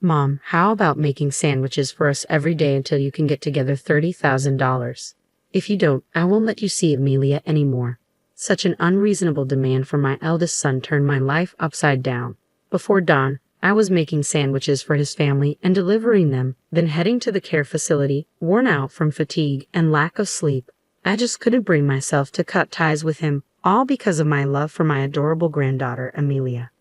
Mom, how about making sandwiches for us every day until you can get together $30,000? If you don't, I won't let you see Amelia anymore. Such an unreasonable demand from my eldest son turned my life upside down. Before dawn, I was making sandwiches for his family and delivering them, then heading to the care facility, worn out from fatigue and lack of sleep. I just couldn't bring myself to cut ties with him, all because of my love for my adorable granddaughter, Amelia.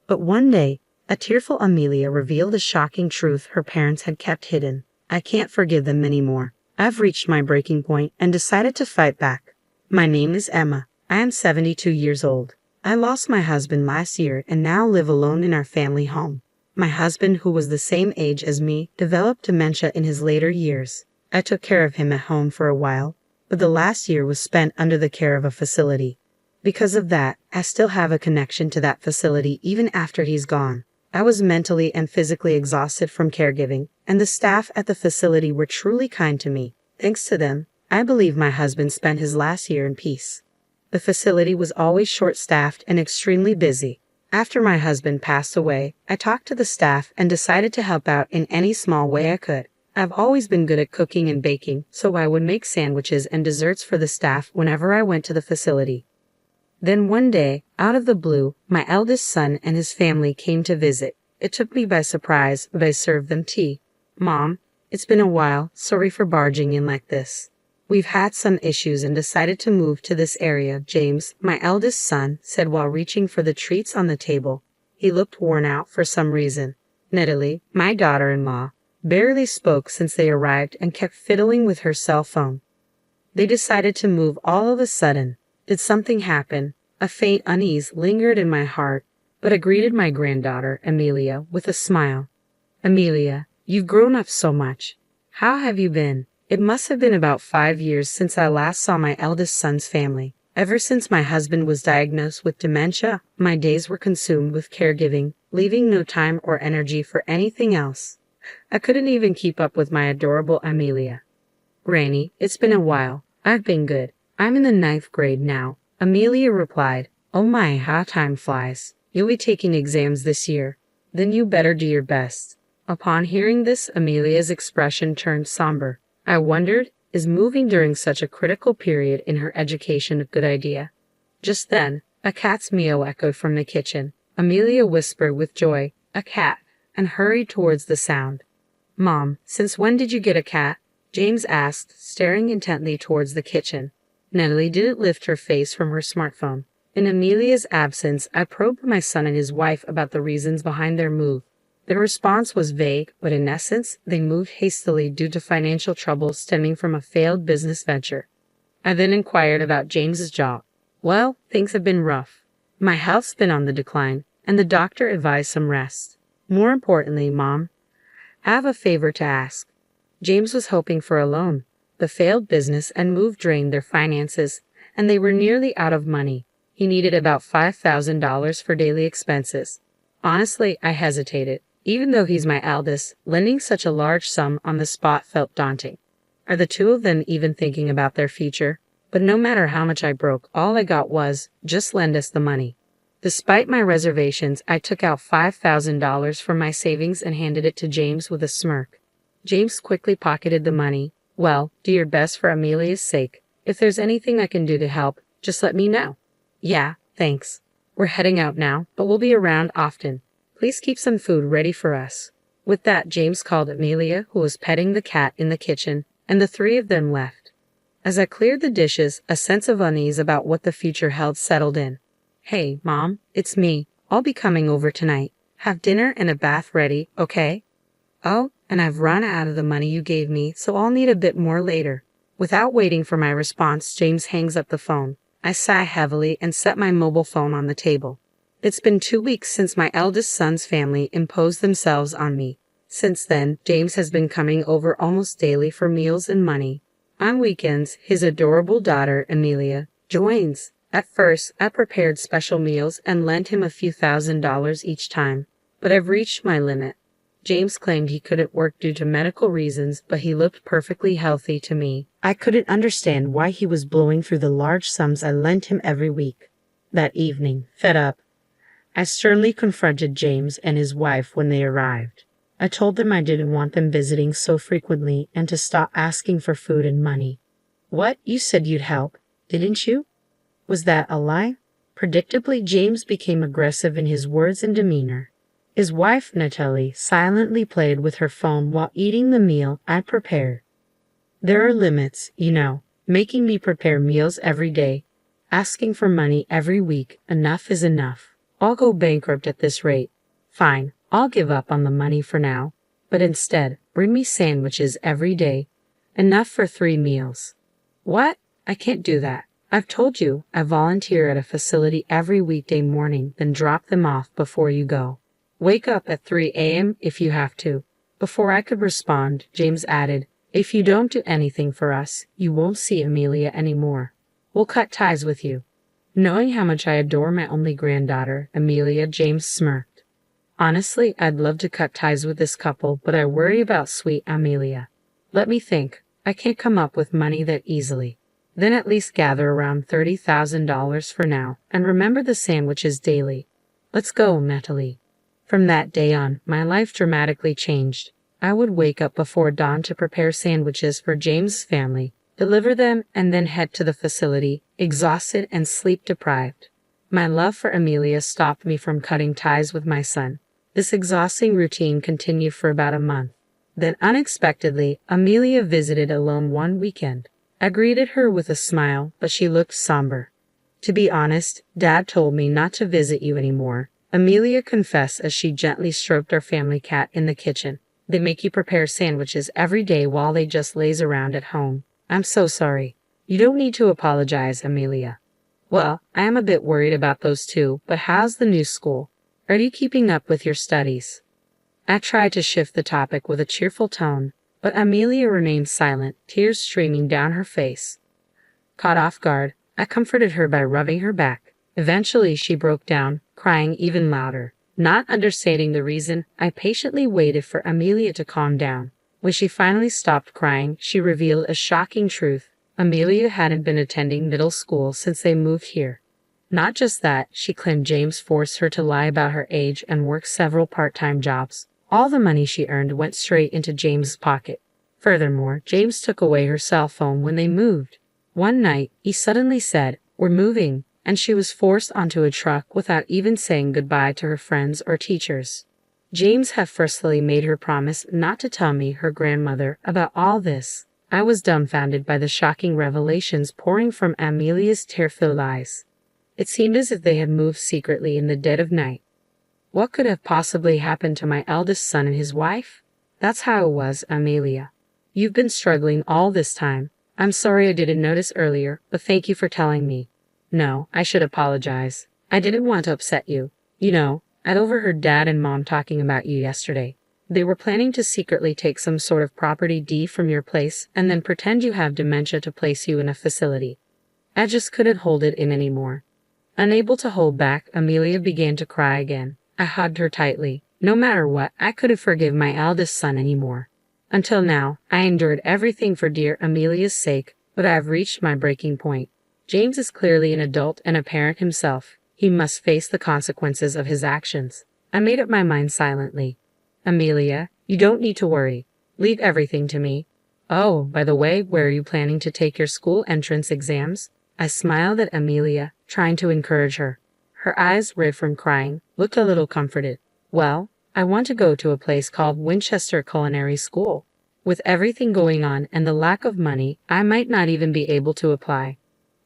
But one day, a tearful Amelia revealed a shocking truth her parents had kept hidden. I can't forgive them anymore. I've reached my breaking point and decided to fight back. My name is Emma. I am 72 years old. I lost my husband last year and now live alone in our family home. My husband, who was the same age as me, developed dementia in his later years. I took care of him at home for a while, but the last year was spent under the care of a facility. Because of that, I still have a connection to that facility even after he's gone. I was mentally and physically exhausted from caregiving, and the staff at the facility were truly kind to me. Thanks to them, I believe my husband spent his last year in peace. The facility was always short-staffed and extremely busy. After my husband passed away, I talked to the staff and decided to help out in any small way I could. I've always been good at cooking and baking, so I would make sandwiches and desserts for the staff whenever I went to the facility. Then one day, out of the blue, my eldest son and his family came to visit. It took me by surprise, but I served them tea. Mom, it's been a while, sorry for barging in like this. We've had some issues and decided to move to this area, James, my eldest son, said while reaching for the treats on the table. He looked worn out for some reason. Natalie, my daughter-in-law, barely spoke since they arrived and kept fiddling with her cell phone. They decided to move all of a sudden. Did something happen? A faint unease lingered in my heart, but I greeted my granddaughter, Amelia, with a smile. Amelia, you've grown up so much. How have you been? It must have been about 5 years since I last saw my eldest son's family. Ever since my husband was diagnosed with dementia, my days were consumed with caregiving, leaving no time or energy for anything else. I couldn't even keep up with my adorable Amelia. Granny, it's been a while. I've been good. I'm in the 9th grade now, Amelia replied. Oh my, how time flies. You'll be taking exams this year. Then you better do your best. Upon hearing this, Amelia's expression turned somber. I wondered, is moving during such a critical period in her education a good idea? Just then, a cat's meow echoed from the kitchen. Amelia whispered with joy, "A cat," and hurried towards the sound. Mom, since when did you get a cat? James asked, staring intently towards the kitchen. Natalie didn't lift her face from her smartphone. In Amelia's absence, I probed my son and his wife about the reasons behind their move. Their response was vague, but in essence, they moved hastily due to financial trouble stemming from a failed business venture. I then inquired about James's job. Well, things have been rough. My health's been on the decline, and the doctor advised some rest. More importantly, Mom, I have a favor to ask. James was hoping for a loan. The failed business and move drained their finances, and they were nearly out of money. He needed about $5,000 for daily expenses. Honestly, I hesitated. Even though he's my eldest, lending such a large sum on the spot felt daunting. Are the two of them even thinking about their future? But no matter how much I broke, all I got was, just lend us the money. Despite my reservations, I took out $5,000 from my savings and handed it to James with a smirk. James quickly pocketed the money. Well, do your best for Amelia's sake. If there's anything I can do to help, just let me know. Yeah, thanks. We're heading out now, but we'll be around often. Please keep some food ready for us. With that, James called Amelia, who was petting the cat in the kitchen, and the three of them left. As I cleared the dishes, a sense of unease about what the future held settled in. Hey, Mom, it's me. I'll be coming over tonight. Have dinner and a bath ready, okay? Oh, and I've run out of the money you gave me, so I'll need a bit more later. Without waiting for my response, James hangs up the phone. I sigh heavily and set my mobile phone on the table. It's been 2 weeks since my eldest son's family imposed themselves on me. Since then, James has been coming over almost daily for meals and money. On weekends, his adorable daughter, Amelia, joins. At first, I prepared special meals and lent him a few $1,000s each time, but I've reached my limit. James claimed he couldn't work due to medical reasons, but he looked perfectly healthy to me. I couldn't understand why he was blowing through the large sums I lent him every week. That evening, fed up, I sternly confronted James and his wife when they arrived. I told them I didn't want them visiting so frequently and to stop asking for food and money. What? You said you'd help, didn't you? Was that a lie? Predictably, James became aggressive in his words and demeanor. His wife, Natalie, silently played with her phone while eating the meal I prepared. There are limits, you know. Making me prepare meals every day, asking for money every week, enough is enough. I'll go bankrupt at this rate. Fine, I'll give up on the money for now, but instead, bring me sandwiches every day. Enough for 3 meals. What? I can't do that. I've told you, I volunteer at a facility every weekday morning, then drop them off before you go. Wake up at 3 a.m. if you have to. Before I could respond, James added, if you don't do anything for us, you won't see Amelia anymore. We'll cut ties with you. Knowing how much I adore my only granddaughter, Amelia, James smirked. Honestly, I'd love to cut ties with this couple, but I worry about sweet Amelia. Let me think. I can't come up with money that easily. Then at least gather around $30,000 for now, and remember the sandwiches daily. Let's go, Natalie. From that day on, my life dramatically changed. I would wake up before dawn to prepare sandwiches for James' family, deliver them, and then head to the facility, exhausted and sleep-deprived. My love for Amelia stopped me from cutting ties with my son. This exhausting routine continued for about a month. Then unexpectedly, Amelia visited alone one weekend. I greeted her with a smile, but she looked somber. To be honest, Dad told me not to visit you anymore, Amelia confessed as she gently stroked our family cat in the kitchen. They make you prepare sandwiches every day while they just laze around at home. I'm so sorry. You don't need to apologize, Amelia. Well, I am a bit worried about those two, but how's the new school? Are you keeping up with your studies? I tried to shift the topic with a cheerful tone, but Amelia remained silent, tears streaming down her face. Caught off guard, I comforted her by rubbing her back. Eventually, she broke down, crying even louder. Not understanding the reason, I patiently waited for Amelia to calm down. When she finally stopped crying, she revealed a shocking truth. Amelia hadn't been attending middle school since they moved here. Not just that, she claimed James forced her to lie about her age and work several part-time jobs. All the money she earned went straight into James's pocket. Furthermore, James took away her cell phone when they moved. One night, he suddenly said, "We're moving," and she was forced onto a truck without even saying goodbye to her friends or teachers. James had firstly made her promise not to tell me, her grandmother, about all this. I was dumbfounded by the shocking revelations pouring from Amelia's tear-filled eyes. It seemed as if they had moved secretly in the dead of night. What could have possibly happened to my eldest son and his wife? That's how it was, Amelia. You've been struggling all this time. I'm sorry I didn't notice earlier, but thank you for telling me. No, I should apologize. I didn't want to upset you. You know, I'd overheard Dad and Mom talking about you yesterday. They were planning to secretly take some sort of property deed from your place and then pretend you have dementia to place you in a facility. I just couldn't hold it in anymore. Unable to hold back, Amelia began to cry again. I hugged her tightly. No matter what, I couldn't forgive my eldest son anymore. Until now, I endured everything for dear Amelia's sake, but I have reached my breaking point. James is clearly an adult and a parent himself. He must face the consequences of his actions. I made up my mind silently. Amelia, you don't need to worry. Leave everything to me. Oh, by the way, where are you planning to take your school entrance exams? I smiled at Amelia, trying to encourage her. Her eyes, red from crying, looked a little comforted. Well, I want to go to a place called Winchester Culinary School. With everything going on and the lack of money, I might not even be able to apply.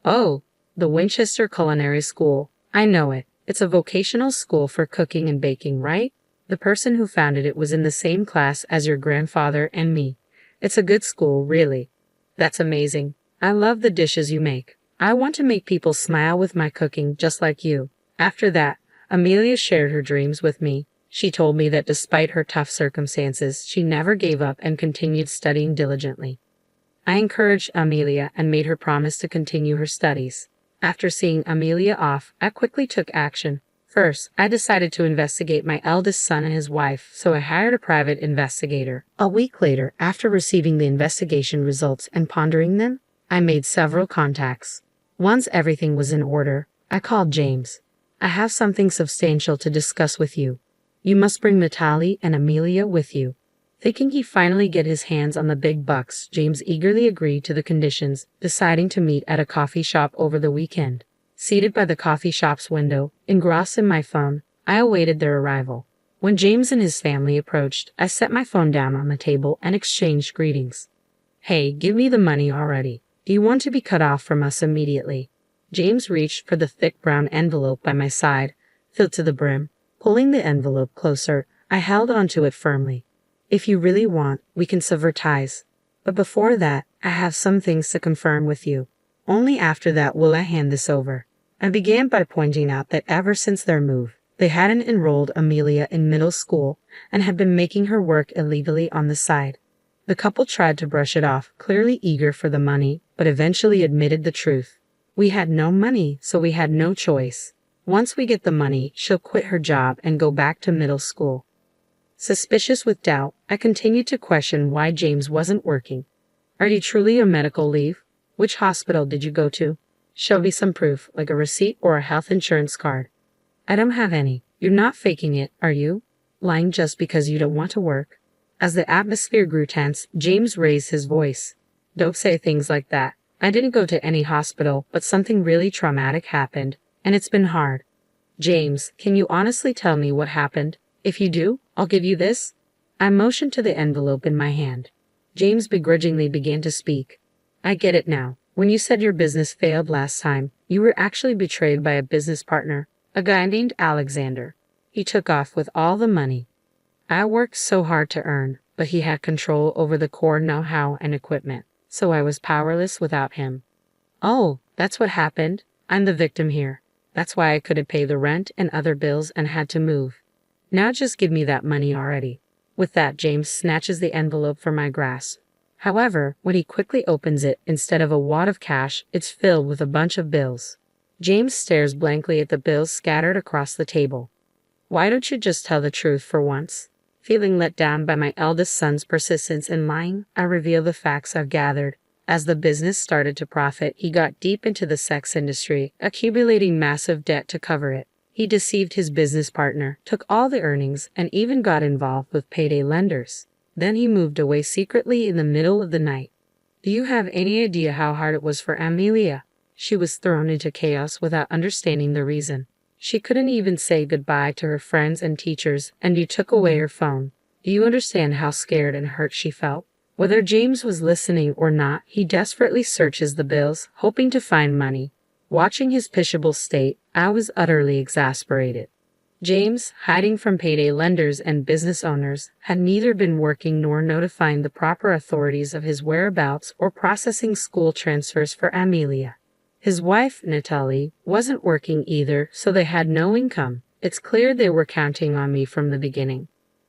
Oh, the Winchester Culinary School. I know it. It's a vocational school for cooking and baking, right? The person who founded it was in the same class as your grandfather and me. It's a good school, really. That's amazing. I love the dishes you make. I want to make people smile with my cooking just like you. After that, Amelia shared her dreams with me. She told me that despite her tough circumstances, she never gave up and continued studying diligently. I encouraged Amelia and made her promise to continue her studies. After seeing Amelia off, I quickly took action. First, I decided to investigate my eldest son and his wife, so I hired a private investigator. A week later, after receiving the investigation results and pondering them, I made several contacts. Once everything was in order, I called James. I have something substantial to discuss with you. You must bring Natalie and Amelia with you." Thinking he'd finally get his hands on the big bucks, James eagerly agreed to the conditions, deciding to meet at a coffee shop over the weekend. Seated by the coffee shop's window, engrossed in my phone, I awaited their arrival. When James and his family approached, I set my phone down on the table and exchanged greetings. "Hey, give me the money already. Do you want to be cut off from us immediately?" James reached for the thick brown envelope by my side, filled to the brim. Pulling the envelope closer, I held onto it firmly. "If you really want, we can sever ties. But before that, I have some things to confirm with you. Only after that will I hand this over." I began by pointing out that ever since their move, they hadn't enrolled Amelia in middle school and had been making her work illegally on the side. The couple tried to brush it off, clearly eager for the money, but eventually admitted the truth. "We had no money, so we had no choice. Once we get the money, she'll quit her job and go back to middle school." Suspicious with doubt, I continued to question why James wasn't working. "Are you truly on medical leave? Which hospital did you go to? Show me some proof, like a receipt or a health insurance card." "I don't have any." "You're not faking it, are you? Lying just because you don't want to work?" As the atmosphere grew tense, James raised his voice. "Don't say things like that. I didn't go to any hospital, but something really traumatic happened, and it's been hard." "James, can you honestly tell me what happened? If you do, I'll give you this." I motioned to the envelope in my hand. James begrudgingly began to speak. "I get it now. When you said your business failed last time, you were actually betrayed by a business partner, a guy named Alexander. He took off with all the money I worked so hard to earn, but he had control over the core know-how and equipment, so I was powerless without him." "Oh, that's what happened. I'm the victim here. That's why I couldn't pay the rent and other bills and had to move. Now just give me that money already." With that, James snatches the envelope from my grasp. However, when he quickly opens it, instead of a wad of cash, it's filled with a bunch of bills. James stares blankly at the bills scattered across the table. "Why don't you just tell the truth for once?" Feeling let down by my eldest son's persistence in lying, I reveal the facts I've gathered. As the business started to profit, he got deep into the sex industry, accumulating massive debt to cover it. He deceived his business partner, took all the earnings, and even got involved with payday lenders. Then he moved away secretly in the middle of the night. Do you have any idea how hard it was for Amelia? She was thrown into chaos without understanding the reason. She couldn't even say goodbye to her friends and teachers, and you took away her phone. Do you understand how scared and hurt she felt? Whether James was listening or not, he desperately searches the bills, hoping to find money. Watching his pitiable state, I was utterly exasperated. James, hiding from payday lenders and business owners, had neither been working nor notifying the proper authorities of his whereabouts or processing school transfers for Amelia. His wife, Natalie, wasn't working either, so they had no income. It's clear they were counting on me from the beginning.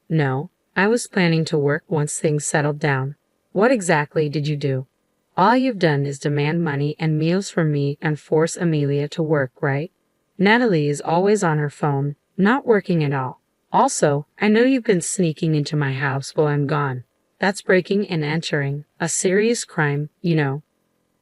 No, I was planning to work once things settled down. What exactly did you do? All you've done is demand money and meals from me and force Amelia to work, right? Natalie is always on her phone, not working at all. Also, I know you've been sneaking into my house while I'm gone. That's breaking and entering, a serious crime, you know.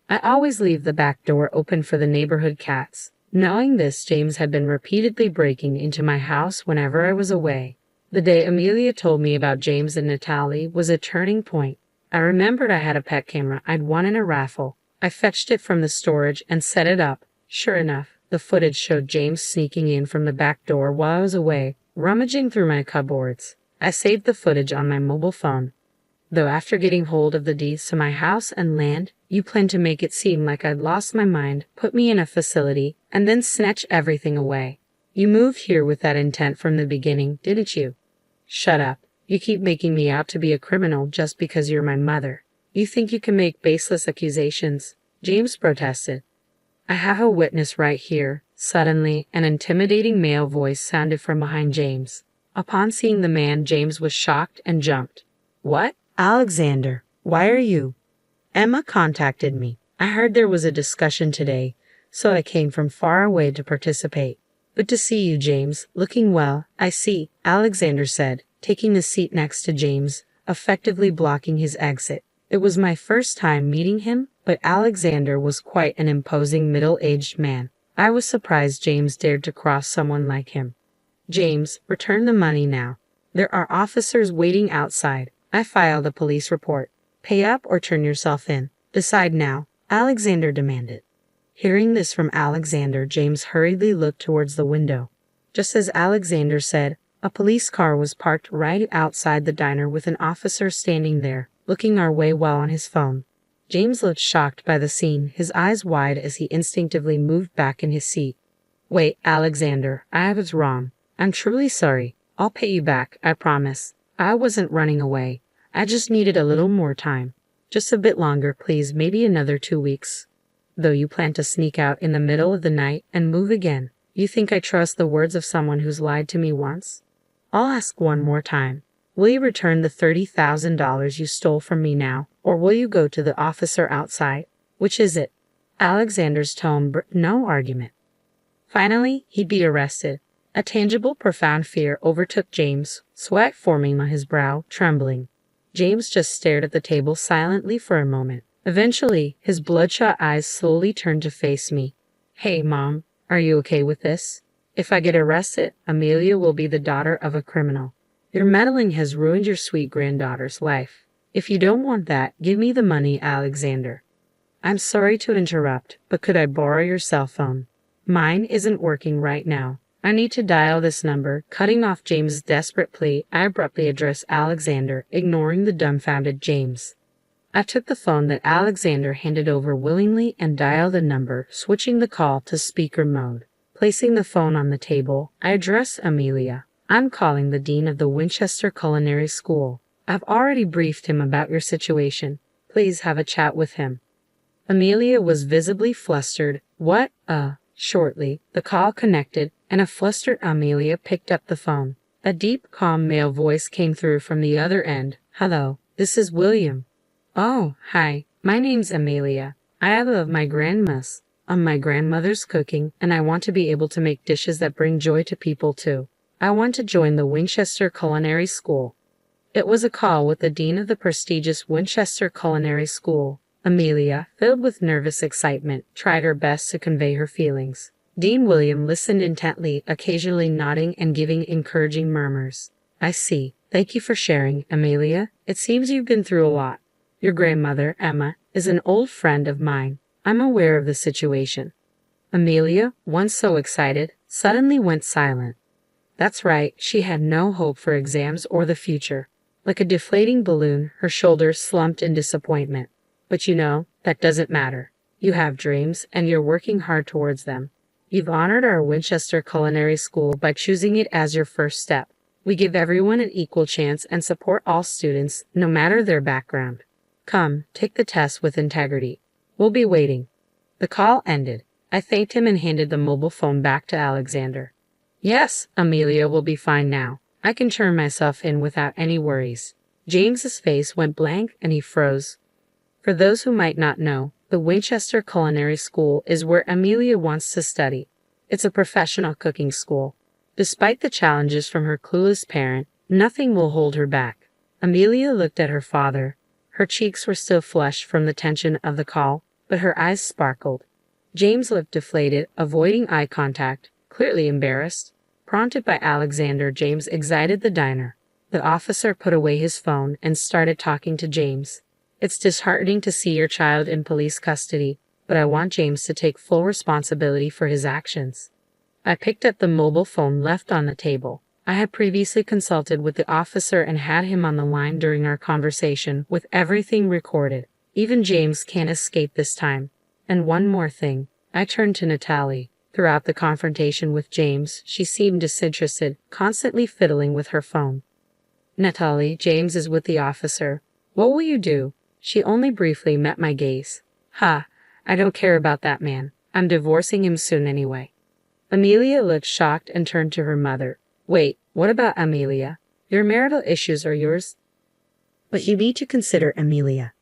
I always leave the back door open for the neighborhood cats. Knowing this, James had been repeatedly breaking into my house whenever I was away. The day Amelia told me about James and Natalie was a turning point. I remembered I had a pet camera I'd won in a raffle. I fetched it from the storage and set it up. Sure enough, the footage showed James sneaking in from the back door while I was away, rummaging through my cupboards. I saved the footage on my mobile phone. Though after getting hold of the deeds to my house and land, you planned to make it seem like I'd lost my mind, put me in a facility, and then snatch everything away. You moved here with that intent from the beginning, didn't you? Shut up. You keep making me out to be a criminal just because you're my mother. You think you can make baseless accusations? James protested. I have a witness right here. Suddenly, an intimidating male voice sounded from behind James. Upon seeing the man, James was shocked and jumped. What? Alexander, why are you? Emma contacted me. I heard there was a discussion today, so I came from far away to participate. Good to see you, James. Looking well, I see, Alexander said, taking the seat next to James, effectively blocking his exit. It was my first time meeting him, but Alexander was quite an imposing middle-aged man. I was surprised James dared to cross someone like him. James, return the money now. There are officers waiting outside. I filed a police report. Pay up or turn yourself in. Decide now, Alexander demanded. Hearing this from Alexander, James hurriedly looked towards the window. Just as Alexander said, a police car was parked right outside the diner with an officer standing there, looking our way while on his phone. James looked shocked by the scene, his eyes wide as he instinctively moved back in his seat. Wait, Alexander, I was wrong. I'm truly sorry. I'll pay you back, I promise. I wasn't running away. I just needed a little more time. Just a bit longer, please, maybe another 2 weeks. Though you plan to sneak out in the middle of the night and move again, you think I trust the words of someone who's lied to me once? I'll ask one more time. Will you return the $30,000 you stole from me now, or will you go to the officer outside? Which is it? Alexander's tone no argument. Finally, he'd be arrested. A tangible, profound fear overtook James, sweat forming on his brow, trembling. James just stared at the table silently for a moment. Eventually, his bloodshot eyes slowly turned to face me. Hey, Mom, are you okay with this? If I get arrested, Amelia will be the daughter of a criminal. Your meddling has ruined your sweet granddaughter's life. If you don't want that, give me the money, Alexander. I'm sorry to interrupt, but could I borrow your cell phone? Mine isn't working right now. I need to dial this number. Cutting off James's desperate plea, I abruptly addressed Alexander, ignoring the dumbfounded James. I took the phone that Alexander handed over willingly and dialed the number, switching the call to speaker mode. Placing the phone on the table, I addressed Amelia. I'm calling the dean of the Winchester Culinary School. I've already briefed him about your situation. Please have a chat with him. Amelia was visibly flustered. What? Shortly, the call connected, and a flustered Amelia picked up the phone. A deep, calm male voice came through from the other end. Hello, this is William. Oh, hi, my name's Amelia. I love my grandmother's cooking, and I want to be able to make dishes that bring joy to people too. I want to join the Winchester Culinary School. It was a call with the dean of the prestigious Winchester Culinary School. Amelia, filled with nervous excitement, tried her best to convey her feelings. Dean William listened intently, occasionally nodding and giving encouraging murmurs. I see. Thank you for sharing, Amelia. It seems you've been through a lot. Your grandmother, Emma, is an old friend of mine. I'm aware of the situation. Amelia, once so excited, suddenly went silent. That's right, she had no hope for exams or the future. Like a deflating balloon, her shoulders slumped in disappointment. But you know, that doesn't matter. You have dreams, and you're working hard towards them. You've honored our Winchester Culinary School by choosing it as your first step. We give everyone an equal chance and support all students, no matter their background. Come, take the test with integrity. We'll be waiting. The call ended. I thanked him and handed the mobile phone back to Alexander. Yes, Amelia will be fine now. I can turn myself in without any worries. James's face went blank and he froze. For those who might not know, the Winchester Culinary School is where Amelia wants to study. It's a professional cooking school. Despite the challenges from her clueless parent, nothing will hold her back. Amelia looked at her father. Her cheeks were still flushed from the tension of the call, but her eyes sparkled. James looked deflated, avoiding eye contact, clearly embarrassed. Prompted by Alexander, James exited the diner. The officer put away his phone and started talking to James. It's disheartening to see your child in police custody, but I want James to take full responsibility for his actions. I picked up the mobile phone left on the table. I had previously consulted with the officer and had him on the line during our conversation, with everything recorded. Even James can't escape this time. And one more thing. I turned to Natalie. Throughout the confrontation with James, she seemed disinterested, constantly fiddling with her phone. Natalie, James is with the officer. What will you do? She only briefly met my gaze. Ha, I don't care about that man. I'm divorcing him soon anyway. Amelia looked shocked and turned to her mother. Wait, what about Amelia? Your marital issues are yours. But you need to consider Amelia.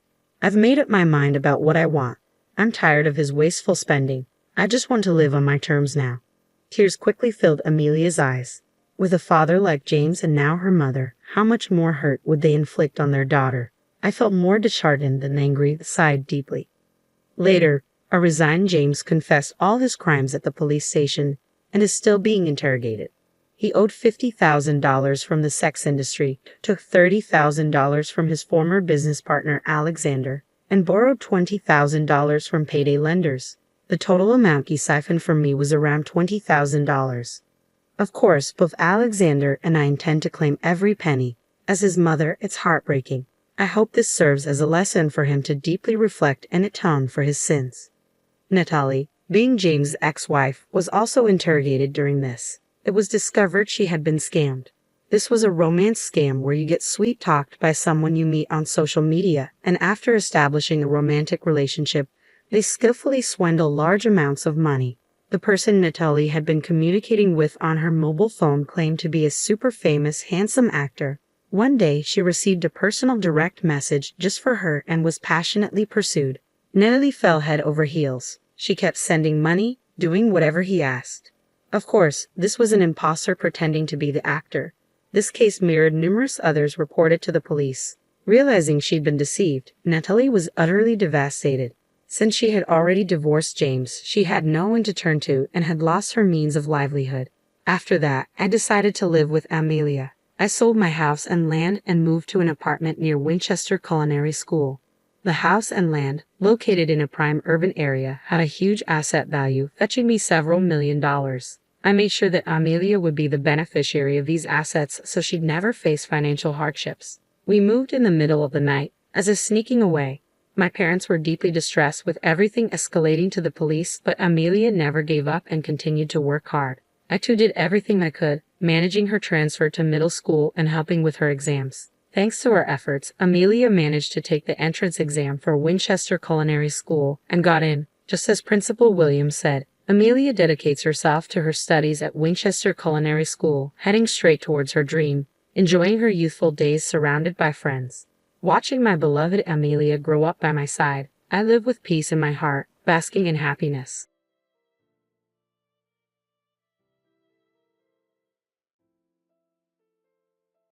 I've made up my mind about what I want. I'm tired of his wasteful spending. I just want to live on my terms now. Tears quickly filled Amelia's eyes. With a father like James and now her mother, how much more hurt would they inflict on their daughter? I felt more disheartened than angry, sighed deeply. Later, a resigned James confessed all his crimes at the police station and is still being interrogated. He owed $50,000 from the sex industry, took $30,000 from his former business partner Alexander, and borrowed $20,000 from payday lenders. The total amount he siphoned from me was around $20,000. Of course, both Alexander and I intend to claim every penny. As his mother, it's heartbreaking. I hope this serves as a lesson for him to deeply reflect and atone for his sins. Natalie, being James' ex-wife, was also interrogated during this. It was discovered she had been scammed. This was a romance scam where you get sweet-talked by someone you meet on social media, and after establishing a romantic relationship, they skillfully swindle large amounts of money. The person Natalie had been communicating with on her mobile phone claimed to be a super famous, handsome actor. One day, she received a personal direct message just for her and was passionately pursued. Natalie fell head over heels. She kept sending money, doing whatever he asked. Of course, this was an imposter pretending to be the actor. This case mirrored numerous others reported to the police. Realizing she'd been deceived, Natalie was utterly devastated. Since she had already divorced James, she had no one to turn to and had lost her means of livelihood. After that, I decided to live with Amelia. I sold my house and land and moved to an apartment near Winchester Culinary School. The house and land, located in a prime urban area, had a huge asset value, fetching me several $1,000,000. I made sure that Amelia would be the beneficiary of these assets so she'd never face financial hardships. We moved in the middle of the night, as if sneaking away. My parents were deeply distressed with everything escalating to the police, but Amelia never gave up and continued to work hard. I too did everything I could, managing her transfer to middle school and helping with her exams. Thanks to our efforts, Amelia managed to take the entrance exam for Winchester Culinary School and got in. Just as Principal Williams said, Amelia dedicates herself to her studies at Winchester Culinary School, heading straight towards her dream, enjoying her youthful days surrounded by friends. Watching my beloved Amelia grow up by my side, I live with peace in my heart, basking in happiness.